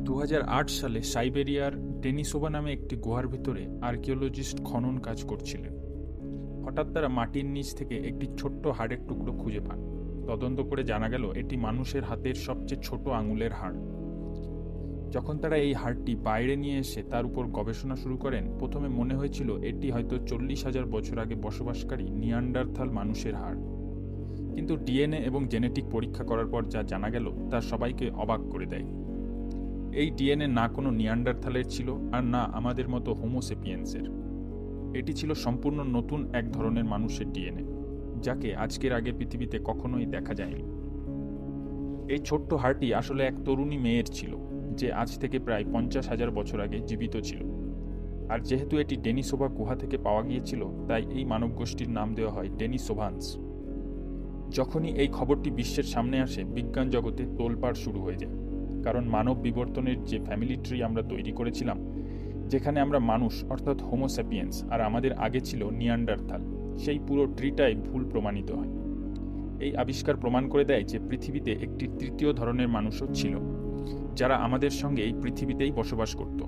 2008 সালে সাইবেরিয়ার ডেনিসোভা নামে একটি গুহার ভিতরে আর্কিওলজিস্ট খনন কাজ করছিলেন। হঠাৎ তারা মাটির নিচ থেকে একটি ছোট্ট হাড়ের টুকরো খুঁজে পান। তদন্ত করে জানা গেল এটি মানুষের হাতের সবচেয়ে ছোট আঙুলের হাড়। যখন তারা এই হাড়টি বাইরে নিয়ে এসে তার উপর গবেষণা শুরু করেন, প্রথমে মনে হয়েছিল এটি হয়তো 40,000 বছর আগে বসবাসকারী নিয়ান্ডারথাল মানুষের হাড়। কিন্তু ডিএনএ এবং জেনেটিক পরীক্ষা করার পর যা জানা গেল তা সবাইকে অবাক করে দেয়। এই ডিএনএ না কোনো নিয়ান্ডারথালের ছিল, আর না আমাদের মতো হোমোসেপিয়েন্সের। এটি ছিল সম্পূর্ণ নতুন এক ধরনের মানুষের ডিএনএ, যাকে আজকের আগে পৃথিবীতে কখনোই দেখা যায়নি। এই ছোট্ট হাড়টি আসলে এক তরুণী মেয়ের ছিল, যে আজ থেকে প্রায় 50,000 বছর আগে জীবিত ছিল। আর যেহেতু এটি ডেনিসোভা গুহা থেকে পাওয়া গিয়েছিল, তাই এই মানব গোষ্ঠীর নাম দেওয়া হয় ডেনিসোভানস। যখনই এই খবরটি বিশ্বের সামনে আসে, বিজ্ঞান জগতে তোলপাড় শুরু হয়ে যায়। কারণ মানব বিবর্তনের যে ফ্যামিলি ট্রি আমরা তৈরি করেছিলাম, যেখানে আমরা মানুষ অর্থাৎ হোমোস্যাপিয়েন্স আর আমাদের আগে ছিল নিয়ান্ডারথাল, সেই পুরো ট্রিটাই ভুল প্রমাণিত হয়। এই আবিষ্কার প্রমাণ করে দেয় যে পৃথিবীতে একটি তৃতীয় ধরনের মানুষও ছিল, যারা আমাদের সঙ্গে এই পৃথিবীতেই বসবাস করত।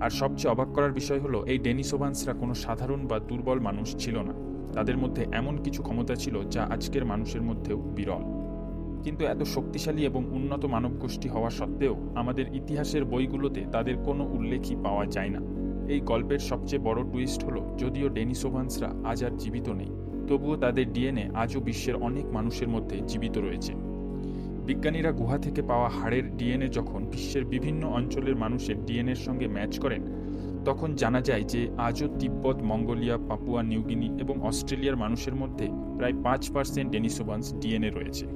আর সবচেয়ে অবাক করার বিষয় হলো, এই ডেনিসোভানসরা কোনো সাধারণ বা দুর্বল মানুষ ছিল না। তাদের মধ্যে এমন কিছু ক্ষমতা ছিল যা আজকের মানুষের মধ্যেও বিরল। কিন্তু এত শক্তিশালী এবং উন্নত মানব গোষ্ঠী হওয়া সত্ত্বেও আমাদের ইতিহাসের বইগুলোতে তাদের কোনো উল্লেখই পাওয়া যায় না। এই গল্পের সবচেয়ে বড় টুইস্ট হলো, যদিও ডেনিসোভানসরা আজ আর জীবিত নেই, তবুও তাদের ডিএনএ আজও বিশ্বের অনেক মানুষের মধ্যে জীবিত রয়েছে। বিজ্ঞানীরা গুহা থেকে পাওয়া হাড়ের ডিএনএ যখন বিশ্বের বিভিন্ন অঞ্চলের মানুষের ডিএনএর সঙ্গে ম্যাচ করেন, তখন জানা যায় যে আজও তিব্বত, মঙ্গোলিয়া, পাপুয়া নিউগিনি এবং অস্ট্রেলিয়ার মানুষের মধ্যে প্রায় 5% ডেনিসোভানস ডিএনএ রয়েছে।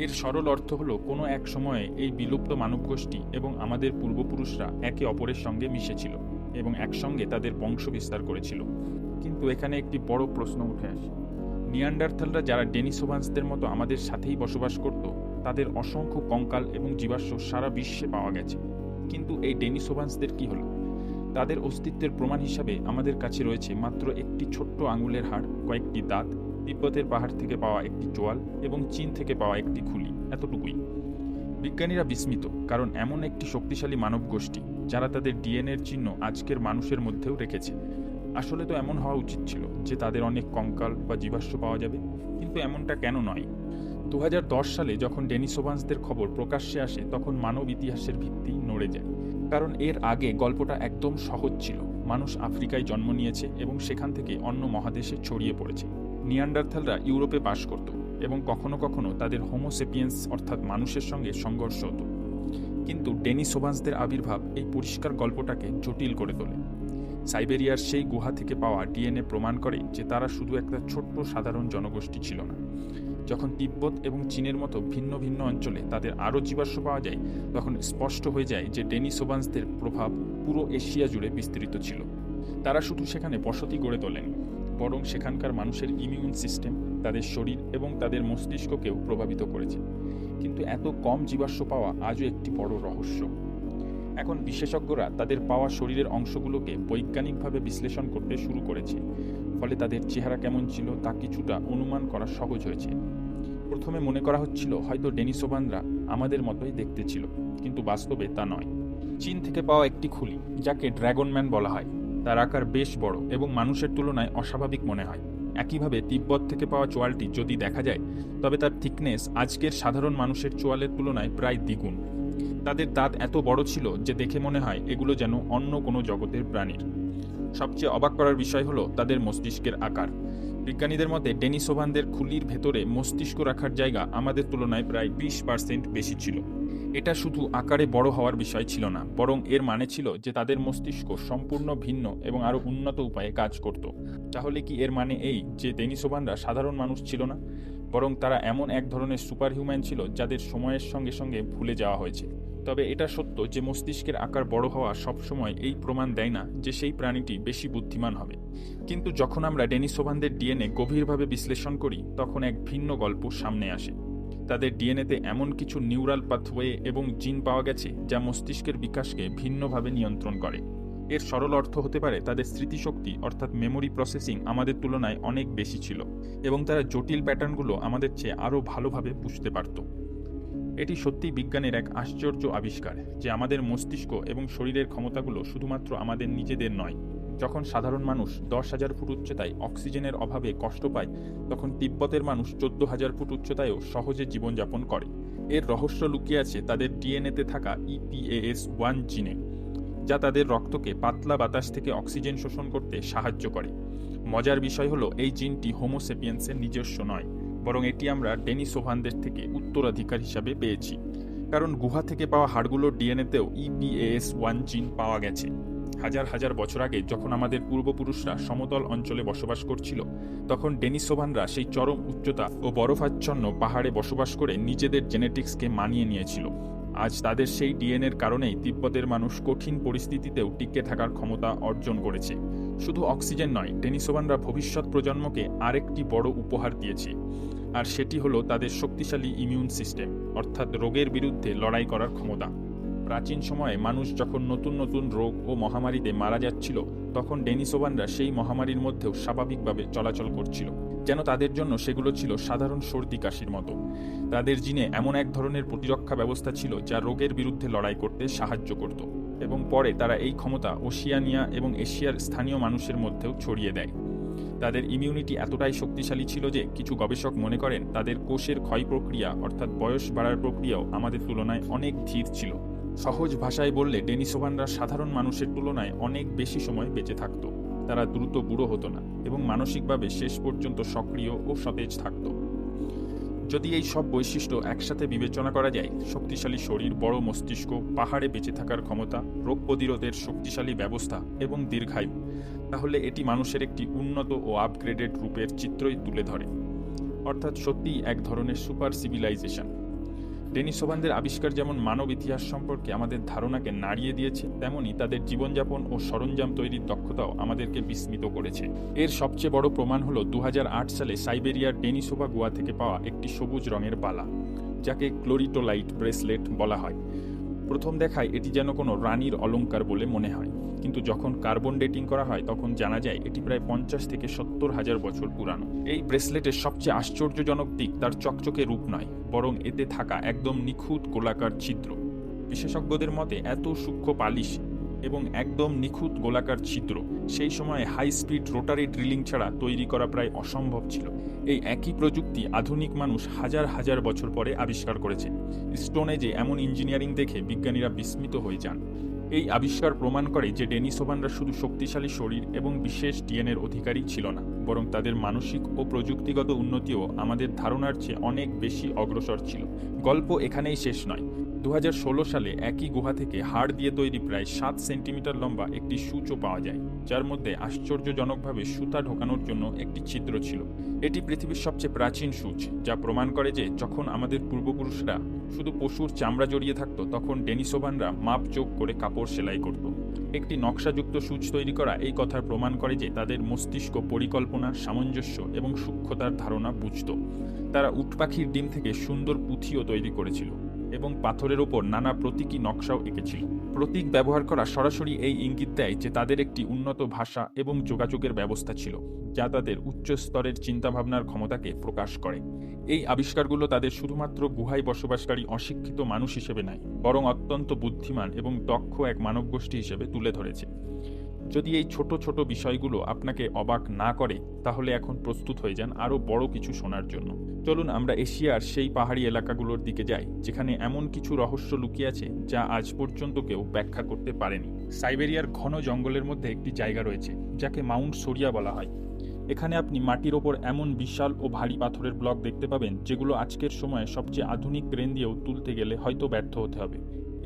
এর সরল অর্থ হলো, কোনো এক সময়ে এই বিলুপ্ত মানবগোষ্ঠী এবং আমাদের পূর্বপুরুষরা একে অপরের সঙ্গে মিশেছিল এবং একসঙ্গে তাদের বংশ বিস্তার করেছিল। কিন্তু এখানে একটি বড় প্রশ্ন উঠে আসে। নিয়ান্ডারথালরা যারা ডেনিসোভানসদের মতো আমাদের সাথেই বসবাস করত, তাদের অসংখ্য কঙ্কাল এবং জীবাশ্ম সারা বিশ্বে পাওয়া গেছে। কিন্তু এই ডেনিসোভানসদের কি হলো? তাদের অস্তিত্বের প্রমাণ হিসাবে আমাদের কাছে রয়েছে মাত্র একটি ছোট্ট আঙুলের হাড়, কয়েকটি দাঁত, তিব্বতের পাহাড় থেকে পাওয়া একটি চোয়াল এবং চীন থেকে পাওয়া একটি খুলি, এতটুকুই। বিজ্ঞানীরা বিস্মিত, কারণ এমন একটি শক্তিশালী মানব গোষ্ঠী, যারা তাদের ডিএনএর চিহ্ন আজকের মানুষের মধ্যেও রেখেছে। আসলে তো এমন হওয়া উচিত ছিল যে তাদের অনেক কঙ্কাল বা জীবাশ্ম পাওয়া যাবে, কিন্তু এমনটা কেন নয়? 2010 সালে যখন ডেনিসোভানসদের খবর প্রকাশ্যে আসে, তখন মানব ইতিহাসের ভিত্তি নড়ে যায়। কারণ এর আগে গল্পটা একদম সহজ ছিল। মানুষ আফ্রিকায় জন্ম নিয়েছে এবং সেখান থেকে অন্য মহাদেশে ছড়িয়ে পড়েছে। নিয়ান্ডারথালরা ইউরোপে বাস করত এবং কখনো কখনো তাদের হোমোসেপিয়েন্স অর্থাৎ মানুষের সঙ্গে সংঘর্ষ হতো। কিন্তু ডেনিসোভানসদের আবির্ভাব এই পরিষ্কার গল্পটাকে জটিল করে তোলে। সাইবেরিয়ার সেই গুহা থেকে পাওয়া ডিএনএ প্রমাণ করে যে তারা শুধু একটা ছোট্ট সাধারণ জনগোষ্ঠী ছিল না। যখন তিব্বত এবং চীনের মতো ভিন্ন ভিন্ন অঞ্চলে তাদের আরও জীবাশ্ম পাওয়া যায়, তখন স্পষ্ট হয়ে যায় যে ডেনিসোভানসদের প্রভাব পুরো এশিয়া জুড়ে বিস্তৃত ছিল। তারা শুধু সেখানে বসতি গড়ে তোলেনি, বরং সেখানকার মানুষের ইমিউন সিস্টেম, তাদের শরীর এবং তাদের মস্তিষ্ককেও প্রভাবিত করেছে। কিন্তু এত কম জীবাশ্ম পাওয়া আজও একটি বড় রহস্য। এখন বিশেষজ্ঞরা তাদের পাওয়া শরীরের অংশগুলোকে বৈজ্ঞানিকভাবে বিশ্লেষণ করতে শুরু করেছে, ফলে তাদের চেহারা কেমন ছিল তা কিছুটা অনুমান করা সহজ হয়েছে। প্রথমে মনে করা হচ্ছিল হয়তো ডেনিসোভানরা আমাদের মতোই দেখতে ছিল, কিন্তু বাস্তবে তা নয়। চীন থেকে পাওয়া একটি খুলি, যাকে ড্রাগন ম্যান বলা হয়, তার আকার বেশ বড় এবং মানুষের তুলনায় অস্বাভাবিক মনে হয়। একইভাবে তিব্বত থেকে পাওয়া চোয়ালটি যদি দেখা যায়, তবে তার থিকনেস আজকের সাধারণ মানুষের চোয়ালের তুলনায় প্রায় দ্বিগুণ। তাদের দাঁত এত বড় ছিল যে দেখে মনে হয় এগুলো যেন অন্য কোনো জগতের প্রাণীর। সবচেয়ে অবাক করার বিষয় হলো তাদের মস্তিষ্কের আকার। বিজ্ঞানীদের মতে ডেনিসোভানদের খুলির ভেতরে মস্তিষ্ক রাখার জায়গা আমাদের তুলনায় প্রায় 20% বেশি ছিল। এটা শুধু আকারে বড় হওয়ার বিষয় ছিল না, বরং এর মানে ছিল যে তাদের মস্তিষ্ক সম্পূর্ণ ভিন্ন এবং আরও উন্নত উপায়ে কাজ করত। তাহলে কি এর মানে এই যে ডেনিসোভানরা সাধারণ মানুষ ছিল না, বরং তারা এমন এক ধরনের সুপার হিউম্যান ছিল যাদের সময়ের সঙ্গে সঙ্গে ভুলে যাওয়া হয়েছে? তবে এটা সত্য যে মস্তিষ্কের আকার বড় হওয়া সবসময় এই প্রমাণ দেয় না যে সেই প্রাণীটি বেশি বুদ্ধিমান হবে। কিন্তু যখন আমরা ডেনিসোভানদের ডিএনএ গভীরভাবে বিশ্লেষণ করি, তখন এক ভিন্ন গল্প সামনে আসে। তাদের ডিএনএতে এমন কিছু নিউরাল পাথওয়ে এবং জিন পাওয়া গেছে যা মস্তিষ্কের বিকাশকে ভিন্নভাবে নিয়ন্ত্রণ করে। এর সরল অর্থ হতে পারে তাদের স্মৃতিশক্তি অর্থাৎ মেমোরি প্রসেসিং আমাদের তুলনায় অনেক বেশি ছিল এবং তারা জটিল প্যাটার্নগুলো আমাদের চেয়ে আরও ভালোভাবে বুঝতে পারত। এটি সত্যিই বিজ্ঞানের এক আশ্চর্য আবিষ্কার যে আমাদের মস্তিষ্ক এবং শরীরের ক্ষমতাগুলো শুধুমাত্র আমাদের নিজেদের নয়। যখন সাধারণ মানুষ 10,000 ফুট উচ্চতায় অক্সিজেনের অভাবে কষ্ট পায়, তখন তিব্বতের মানুষ 14,000 ফুট উচ্চতায়ও সহজে জীবনযাপন করে। এর রহস্য লুকিয়ে আছে তাদের ডিএনএতে থাকা EPAS1 জিনে, যা তাদের রক্তকে পাতলা বাতাস থেকে অক্সিজেন শোষণ করতে সাহায্য করে। মজার বিষয় হলো এই জিনটি হোমোসেপিয়েন্সের নিজস্ব নয়, বরং এটি আমরা ডেনিসোভানদের থেকে উত্তরাধিকার হিসাবে পেয়েছি। কারণ গুহা থেকে পাওয়া হাড়গুলোর ডিএনএতেও EPAS1 জিন পাওয়া গেছে। হাজার হাজার বছর আগে যখন আমাদের পূর্বপুরুষরা সমতল অঞ্চলে বসবাস করছিল, তখন ডেনিসোভানরা সেই চরম উচ্চতা ও বরফাচ্ছন্ন পাহাড়ে বসবাস করে নিজেদের জেনেটিক্সকে মানিয়ে নিয়েছিল। আজ তাদের সেই ডিএনএর কারণেই তিব্বতের মানুষ কঠিন পরিস্থিতিতেও টিকে থাকার ক্ষমতা অর্জন করেছে। শুধু অক্সিজেন নয়, ডেনিসোভানরা ভবিষ্যৎ প্রজন্মকে আরেকটি বড় উপহার দিয়েছে, আর সেটি হলো তাদের শক্তিশালী ইমিউন সিস্টেম, অর্থাৎ রোগের বিরুদ্ধে লড়াই করার ক্ষমতা। প্রাচীন সময়ে মানুষ যখন নতুন নতুন রোগ ও মহামারীতে মারা যাচ্ছিল, তখন ডেনিসোভানরা সেই মহামারীর মধ্যেও স্বাভাবিকভাবে চলাচল করছিল, যেন তাদের জন্য সেগুলো ছিল সাধারণ সর্দি কাশির মতো। তাদের জিনে এমন এক ধরনের প্রতিরক্ষা ব্যবস্থা ছিল যা রোগের বিরুদ্ধে লড়াই করতে সাহায্য করত, এবং পরে তারা এই ক্ষমতা ওশিয়ানিয়া এবং এশিয়ার স্থানীয় মানুষের মধ্যেও ছড়িয়ে দেয়। তাদের ইমিউনিটি এতটাই শক্তিশালী ছিল যে কিছু গবেষক মনে করেন তাদের কোষের ক্ষয় প্রক্রিয়া, অর্থাৎ বয়স বাড়ার প্রক্রিয়াও আমাদের তুলনায় অনেক ধীর ছিল। সহজ ভাষায় বললে ডেনিসোভানরা সাধারণ মানুষের তুলনায় অনেক বেশি সময় বেঁচে থাকত। তারা দ্রুত বুড়ো হতো না এবং মানসিকভাবে শেষ পর্যন্ত সক্রিয় ও সতেজ থাকত। যদি এই সব বৈশিষ্ট্য একসাথে বিবেচনা করা যায়, শক্তিশালী শরীর, বড় মস্তিষ্ক, পাহাড়ে বেঁচে থাকার ক্ষমতা, রোগ প্রতিরোধের শক্তিশালী ব্যবস্থা এবং দীর্ঘায়ু, তাহলে এটি মানুষের একটি উন্নত ও আপগ্রেডেড রূপের চিত্রই তুলে ধরে। অর্থাৎ সত্যিই এক ধরনের সুপার সিভিলাইজেশন। ডেনিসোভানদের আবিষ্কার যেমন মানব ইতিহাস সম্পর্কে আমাদের ধারণাকে নাড়িয়ে দিয়েছে, তেমনি তাদের জীবনযাপন ও সরঞ্জাম তৈরির দক্ষতাও আমাদেরকে বিস্মিত করেছে। এর সবচেয়ে বড় প্রমাণ হলো 2008 সালে সাইবেরিয়ার ডেনিসোভা গুহা থেকে পাওয়া একটি সবুজ রঙের বালা, যাকে ক্লোরিটোলাইট ব্রেসলেট বলা হয়। প্রথম দেখায় এটি যেন কোনো রানীর অলংকার বলে মনে হয়, কিন্তু যখন কার্বন ডেটিং করা হয় তখন জানা যায় এটি প্রায় 50 থেকে 70 হাজার বছর পুরানো। এই ব্রেসলেটের সবচেয়ে আশ্চর্যজনক দিক তার চকচকে রূপ নয়, বরং এতে থাকা একদম নিখুঁত গোলাকার ছিদ্র। বিশেষজ্ঞদের মতে এত সূক্ষ্ম পালিশ এবং একদম নিখুঁত গোলাকার ছিদ্র সেই সময়ে হাই স্পিড রোটারি ড্রিলিং ছাড়া তৈরি করা প্রায় অসম্ভব ছিল। এই একই প্রযুক্তি আধুনিক মানুষ হাজার হাজার বছর পরে আবিষ্কার করেছে। স্টোন এজে এমন ইঞ্জিনিয়ারিং দেখে বিজ্ঞানীরা বিস্মিত হয়ে যান। এই আবিষ্কার প্রমাণ করে যে ডেনিসোভানরা শুধু শক্তিশালী শরীর এবং বিশেষ ডিএনএর অধিকারী ছিল না, বরং তাদের মানসিক ও প্রযুক্তিগত উন্নতিও আমাদের ধারণার চেয়ে অনেক বেশি অগ্রসর ছিল। গল্প এখানেই শেষ নয়। 2016 সালে একই গুহা থেকে হাড় দিয়ে তৈরি প্রায় 7 সেন্টিমিটার লম্বা একটি সূচও পাওয়া যায়, যার মধ্যে আশ্চর্যজনকভাবে সুতা ঢোকানোর জন্য একটি ছিদ্র ছিল। এটি পৃথিবীর সবচেয়ে প্রাচীন সূচ, যা প্রমাণ করে যে যখন আমাদের পূর্বপুরুষরা শুধু পশুর চামড়া জড়িয়ে থাকতো, তখন ডেনিসোভানরা মাপ যোগ করে কাপড় সেলাই করত। একটি নকশাযুক্ত সূচ তৈরি করা এই কথার প্রমাণ করে যে তাদের মস্তিষ্ক পরিকল্পনা, সামঞ্জস্য এবং সূক্ষ্মতার ধারণা বুঝত। তারা উট পাখির ডিম থেকে সুন্দর পুঁথিও তৈরি করেছিল এবং পাথরের ওপর নানা প্রতীকী নকশাও এঁকেছিল। প্রতীক ব্যবহার করা সরাসরি এই ইঙ্গিত দেয় যে তাদের একটি উন্নত ভাষা এবং যোগাযোগের ব্যবস্থা ছিল, যা তাদের উচ্চ স্তরের চিন্তাভাবনার ক্ষমতাকে প্রকাশ করে। এই আবিষ্কারগুলো তাদের শুধুমাত্র গুহায় বসবাসকারী অশিক্ষিত মানুষ হিসেবে নয়, বরং অত্যন্ত বুদ্ধিমান এবং দক্ষ এক মানবগোষ্ঠী হিসেবে তুলে ধরেছে। যদি এই ছোট ছোট বিষয়গুলো আপনাকে অবাক না করে, তাহলে এখন প্রস্তুত হয়ে যান আরও বড় কিছু শোনার জন্য। চলুন আমরা এশিয়ার সেই পাহাড়ি এলাকাগুলোর দিকে যাই, যেখানে এমন কিছু রহস্য লুকিয়ে আছে যা আজ পর্যন্ত কেউ ব্যাখ্যা করতে পারেনি। সাইবেরিয়ার ঘন জঙ্গলের মধ্যে একটি জায়গা রয়েছে যাকে মাউন্ট সোরিয়া বলা হয়। এখানে আপনি মাটির ওপর এমন বিশাল ও ভারী পাথরের ব্লক দেখতে পাবেন, যেগুলো আজকের সময়ে সবচেয়ে আধুনিক ক্রেন দিয়েও তুলতে গেলে হয়তো ব্যর্থ হতে হবে।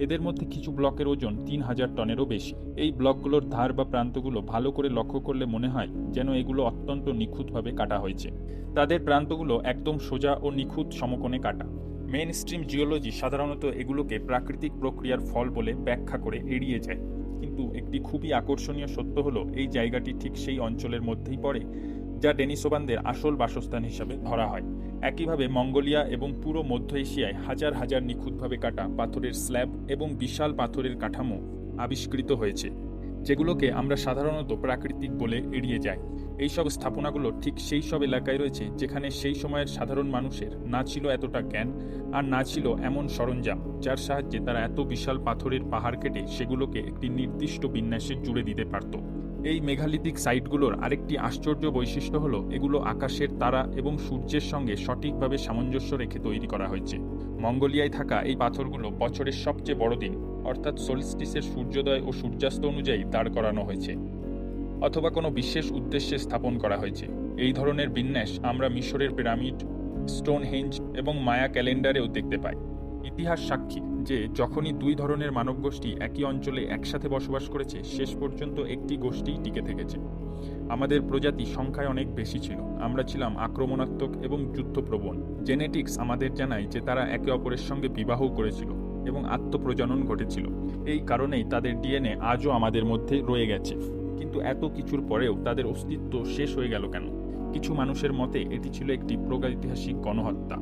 এদের মধ্যে কিছু ব্লকের ওজন 3000 টনেরও বেশি। এই ব্লকগুলোর ধার বা প্রান্তগুলো ভালো করে লক্ষ্য করলে মনে হয় যেন এগুলো অত্যন্ত নিখুঁতভাবে কাটা হয়েছে। তাদের প্রান্তগুলো একদম সোজা ও নিখুঁত সমকোণে কাটা। মেইন স্ট্রিম জিওলজি সাধারণত এগুলোকে প্রাকৃতিক প্রক্রিয়ার ফল বলে ব্যাখ্যা করে এড়িয়ে যায়, কিন্তু একটি খুবই আকর্ষণীয় সত্য হলো এই জায়গাটি ঠিক সেই অঞ্চলের মধ্যেই পড়ে যা ডেনিসোভানদের আসল বাসস্থান হিসাবে ধরা হয়। একইভাবে মঙ্গোলিয়া এবং পুরো মধ্য এশিয়ায় হাজার হাজার নিখুঁতভাবে কাটা পাথরের স্ল্যাব এবং বিশাল পাথরের কাঠামো আবিষ্কৃত হয়েছে, যেগুলোকে আমরা সাধারণত প্রাকৃতিক বলে এড়িয়ে যাই। এইসব স্থাপনাগুলো ঠিক সেই সব এলাকায় রয়েছে যেখানে সেই সময়ের সাধারণ মানুষের না ছিল এতটা জ্ঞান আর না ছিল এমন সরঞ্জাম যার সাহায্যে তারা এত বিশাল পাথরের পাহাড় কেটে সেগুলোকে একটি নির্দিষ্ট বিন্যাসে জুড়ে দিতে পারত। এই মেঘালিথিক সাইটগুলোর আরেকটি আশ্চর্য বৈশিষ্ট্য হলো এগুলো আকাশের তারা এবং সূর্যের সঙ্গে সঠিকভাবে সামঞ্জস্য রেখে তৈরি করা হয়েছে। মঙ্গোলিয়ায় থাকা এই পাথরগুলো বছরের সবচেয়ে বড় দিন অর্থাৎ সোলস্টিসের সূর্যোদয় ও সূর্যাস্ত অনুযায়ী দাঁড় করানো হয়েছে, অথবা কোনো বিশেষ উদ্দেশ্যে স্থাপন করা হয়েছে। এই ধরনের বিন্যাস আমরা মিশরের পিরামিড, স্টোনহেঞ্জ এবং মায়া ক্যালেন্ডারেও দেখতে পাই। ইতিহাস সাক্ষী যে যখনই দুই ধরনের মানবগোষ্ঠী একই অঞ্চলে একসাথে বসবাস করেছে, শেষ পর্যন্ত একটি গোষ্ঠীই টিকে থেকেছে। আমাদের প্রজাতি সংখ্যায় অনেক বেশি ছিল, আমরা ছিলাম আক্রমণাত্মক এবং যুদ্ধপ্রবণ। জেনেটিক্স আমাদের জানায় যে তারা একে অপরের সঙ্গে বিবাহ করেছিল এবং আত্মপ্রজনন ঘটেছিল। এই কারণেই তাদের ডিএনএ আজও আমাদের মধ্যে রয়ে গেছে। কিন্তু এত কিছুর পরেও তাদের অস্তিত্ব শেষ হয়ে গেল কেন? কিছু মানুষের মতে এটি ছিল একটি প্রাগৈতিহাসিক গণহত্যা,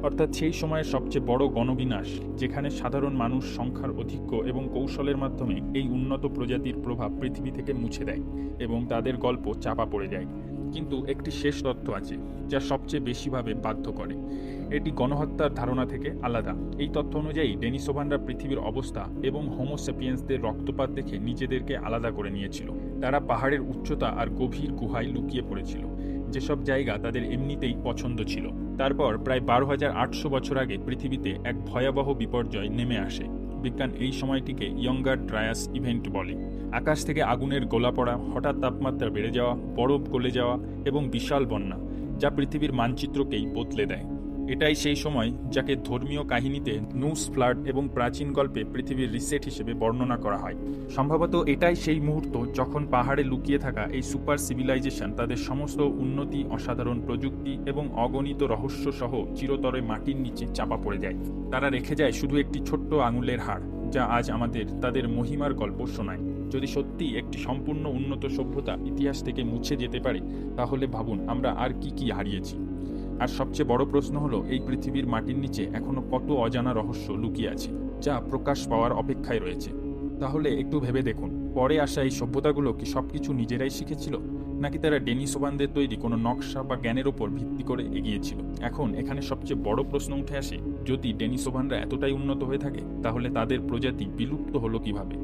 অর্থাৎ সেই সময়ের সবচেয়ে বড় গণবিনাশ, যেখানে সাধারণ মানুষ সংখ্যার অধিক্য এবং কৌশলের মাধ্যমে এই উন্নত প্রজাতির প্রভাব পৃথিবী থেকে মুছে দেয় এবং তাদের গল্প চাপা পড়ে যায়। কিন্তু একটি শেষ তথ্য আছে যা সবচেয়ে বেশিভাবে বাধ্য করে। এটি গণহত্যার ধারণা থেকে আলাদা। এই তথ্য অনুযায়ী ডেনিসোভানরা পৃথিবীর অবস্থা এবং হোমোসেপিয়েন্সদের রক্তপাত দেখে নিজেদেরকে আলাদা করে নিয়েছিল। তারা পাহাড়ের উচ্চতা আর গভীর গুহায় লুকিয়ে পড়েছিল, যেসব জায়গা তাদের এমনিতেই পছন্দ ছিল। তারপর প্রায় 12,800 বছর আগে পৃথিবীতে এক ভয়াবহ বিপর্যয় নেমে আসে। বিজ্ঞান এই সময়টিকে ইয়ঙ্গার ড্রায়াস ইভেন্ট বলে। আকাশ থেকে আগুনের গোলা পড়া, হঠাৎ তাপমাত্রা বেড়ে যাওয়া, বরফ গলে যাওয়া এবং বিশাল বন্যা, যা পৃথিবীর মানচিত্রকেই বদলে দেয়। এটাই সেই সময় যাকে ধর্মীয় কাহিনীতে নুস ফ্লাড এবং প্রাচীন গল্পে পৃথিবীর রিসেট হিসেবে বর্ণনা করা হয়। সম্ভবত এটাই সেই মুহূর্ত যখন পাহাড়ে লুকিয়ে থাকা এই সুপার সিভিলাইজেশন তাদের সমস্ত উন্নতি, অসাধারণ প্রযুক্তি এবং অগণিত রহস্য সহ চিরতরে মাটির নিচে চাপা পড়ে যায়। তারা রেখে যায় শুধু একটি ছোট্ট আঙুলের হাড়, যা আজ আমাদের তাদের মহিমার গল্প শোনায়। যদি সত্যি একটি সম্পূর্ণ উন্নত সভ্যতা ইতিহাস থেকে মুছে যেতে পারে, তাহলে ভাবুন আমরা আর কি কি হারিয়েছি। আর সবচেয়ে বড় প্রশ্ন হলো, এই পৃথিবীর মাটির নিচে এখনো কত অজানা রহস্য লুকিয়ে আছে যা প্রকাশ পাওয়ার অপেক্ষায় রয়েছে। তাহলে একটু ভেবে দেখুন, পরে আসা এই সভ্যতাগুলো কি সবকিছু নিজেরাই শিখেছিল, নাকি তারা ডেনিসোভানদের তৈরি কোনো নকশা বা জ্ঞানের ওপর ভিত্তি করে এগিয়েছিল? এখন এখানে সবচেয়ে বড় প্রশ্ন উঠে আসে, যদি ডেনিসোভানরা এতটাই উন্নত হয়ে থাকে, তাহলে তাদের প্রজাতি বিলুপ্ত হলো কিভাবে?